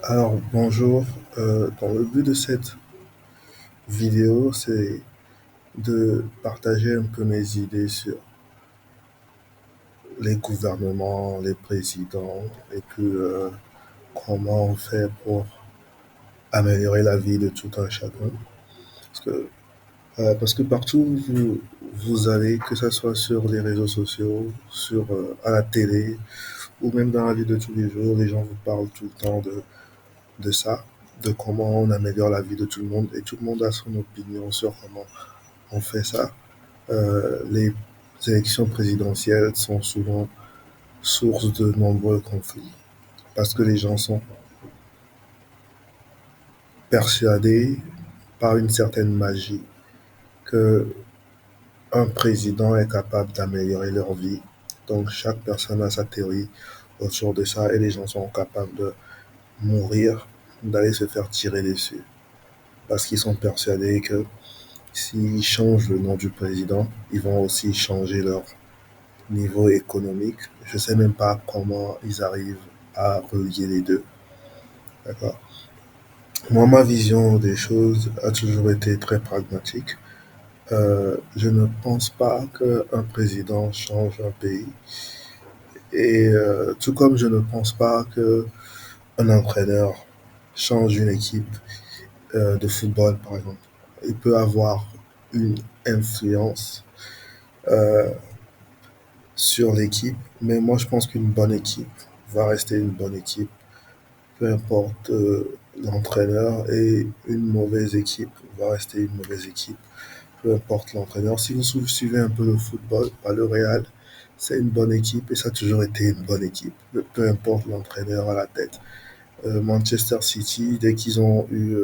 Alors, bonjour. Dans le but de cette vidéo, c'est de partager un peu mes idées sur les gouvernements, les présidents, et puis comment on fait pour améliorer la vie de tout un chacun. Parce que, parce que partout où vous allez, que ce soit sur les réseaux sociaux, à la télé, ou même dans la vie de tous les jours, les gens vous parlent tout le temps de ça, de comment on améliore la vie de tout le monde, et tout le monde a son opinion sur comment on fait ça. Les élections présidentielles sont souvent source de nombreux conflits parce que les gens sont persuadés par une certaine magie que un président est capable d'améliorer leur vie. Donc chaque personne a sa théorie autour de ça et les gens sont capables de mourir, d'aller se faire tirer dessus parce qu'ils sont persuadés que s'ils changent le nom du président, ils vont aussi changer leur niveau économique. Je sais même pas comment ils arrivent à relier les deux. D'accord. Moi, ma vision des choses a toujours été très pragmatique. Je ne pense pas qu'un président change un pays. Et tout comme je ne pense pas qu'un entraîneur change une équipe de football, par exemple. Il peut avoir une influence euh, sur l'équipe, mais moi je pense qu'une bonne équipe va rester une bonne équipe peu importe l'entraîneur, et une mauvaise équipe va rester une mauvaise équipe, peu importe l'entraîneur. Si vous suivez un peu le football, bah, le Real, c'est une bonne équipe et ça a toujours été une bonne équipe, peu importe l'entraîneur à la tête. Manchester City, dès qu'ils ont eu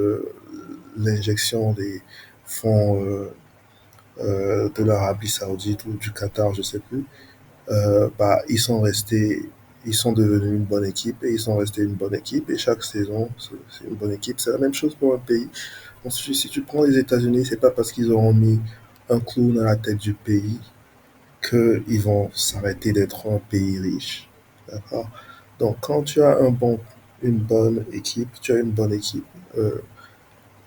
l'injection des fonds de l'Arabie Saoudite ou du Qatar, je sais plus, bah, ils sont devenus une bonne équipe et ils sont restés une bonne équipe. Et chaque saison, c'est une bonne équipe. C'est la même chose pour un pays. Ensuite, si tu prends les États-Unis, c'est pas parce qu'ils auront mis un clown à la tête du pays qu'ils vont s'arrêter d'être un pays riche. D'accord. Donc, quand tu as une bonne équipe, tu as une bonne équipe. euh,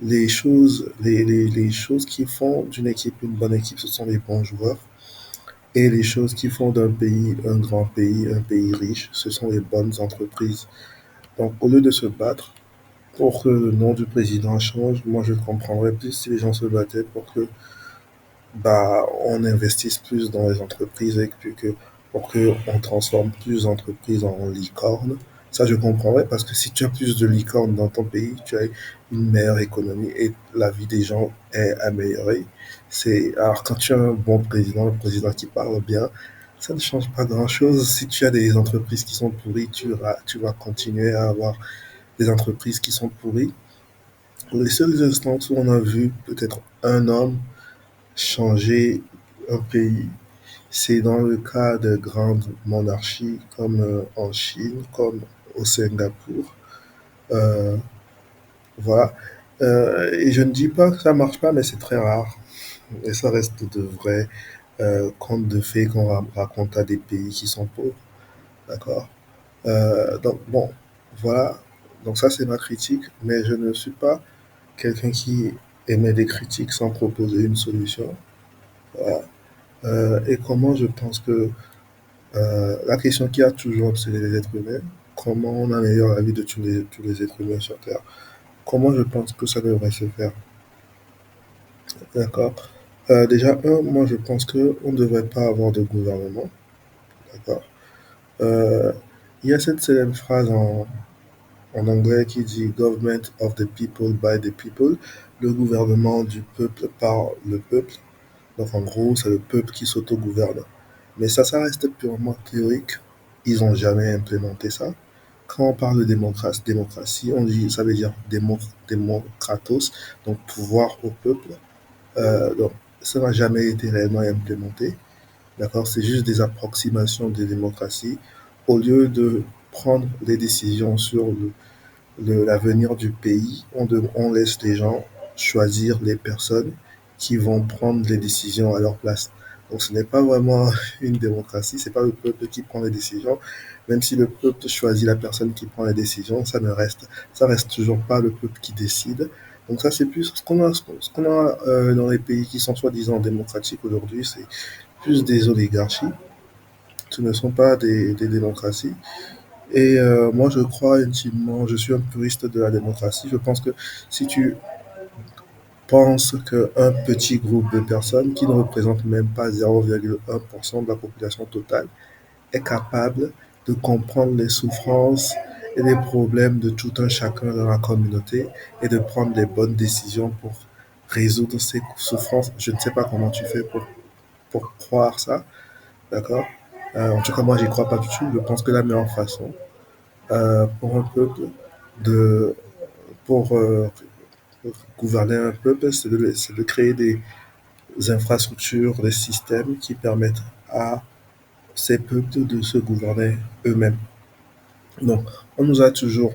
les choses qui font d'une équipe une bonne équipe, ce sont les bons joueurs. Et les choses qui font d'un pays un grand pays, un pays riche, ce sont les bonnes entreprises. Donc, au lieu de se battre pour que le nom du président change, moi je comprendrais plus si les gens se battaient pour que bah, on investisse plus dans les entreprises et pour que on transforme plus d'entreprises en licornes. Ça, je comprendrais parce que si tu as plus de licornes dans ton pays, tu as une meilleure économie et la vie des gens est améliorée. Alors quand tu as un bon président, un président qui parle bien, ça ne change pas grand-chose. Si tu as des entreprises qui sont pourries, tu vas continuer à avoir des entreprises qui sont pourries. Les seuls instants où on a vu peut-être un homme changer un pays, c'est dans le cas de grandes monarchies comme en Chine, comme au Singapour. Euh, voilà. Et je ne dis pas que ça marche pas, mais c'est très rare. Et ça reste de vrais contes de fées qu'on raconte à des pays qui sont pauvres. D'accord. Donc, bon, voilà. Donc, ça, c'est ma critique. Mais je ne suis pas quelqu'un qui émet des critiques sans proposer une solution. Voilà. Et comment je pense que la question qui a toujours obsédé les êtres humains, comment on améliore la vie de tous les êtres humains sur Terre? Comment je pense que ça devrait se faire? D'accord. Déjà, moi je pense qu'on ne devrait pas avoir de gouvernement. D'accord. Euh, il y a cette célèbre phrase en anglais qui dit Government of the people by the people, le gouvernement du peuple par le peuple. Donc en gros, c'est le peuple qui s'autogouverne. Mais ça reste purement théorique. Ils n'ont jamais implémenté ça. Quand on parle de démocratie, on dit, ça veut dire démocratos, donc pouvoir au peuple. Donc ça n'a jamais été réellement implémenté. D'accord. C'est juste des approximations de démocratie. Au lieu de prendre des décisions sur l'avenir du pays, on laisse les gens choisir les personnes qui vont prendre les décisions à leur place. Donc ce n'est pas vraiment une démocratie, c'est pas le peuple qui prend les décisions. Même si le peuple choisit la personne qui prend les décisions, ça reste toujours pas le peuple qui décide. Donc ça c'est plus ce qu'on a dans les pays qui sont soi-disant démocratiques aujourd'hui, c'est plus des oligarchies. Ce ne sont pas des démocraties. Et moi, je crois intimement, je suis un puriste de la démocratie. Je pense que si tu penses qu'un petit groupe de personnes qui ne représente même pas 0,1% de la population totale est capable de comprendre les souffrances et les problèmes de tout un chacun dans la communauté et de prendre les bonnes décisions pour résoudre ces souffrances, je ne sais pas comment tu fais pour croire ça, d'accord. En tout cas, moi, j'y crois pas du tout. Je pense que la meilleure façon pour un peuple de pour gouverner un peuple, c'est de créer des infrastructures, des systèmes qui permettent à ces peuples de se gouverner eux-mêmes. Donc, on nous a toujours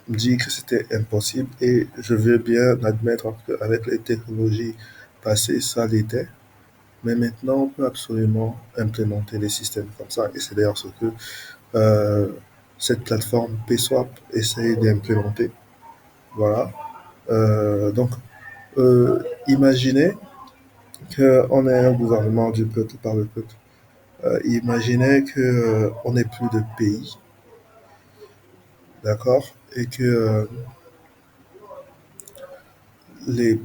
dit que c'était impossible et je veux bien admettre qu'avec les technologies passées, ça l'était. Mais maintenant, on peut absolument implémenter des systèmes comme ça. Et c'est d'ailleurs ce que euh, cette plateforme PSwap essaye d'implémenter. Voilà. Donc, imaginez qu'on ait un gouvernement du peuple par le peuple. Imaginez qu'on n'ait plus de pays, d'accord, et que les,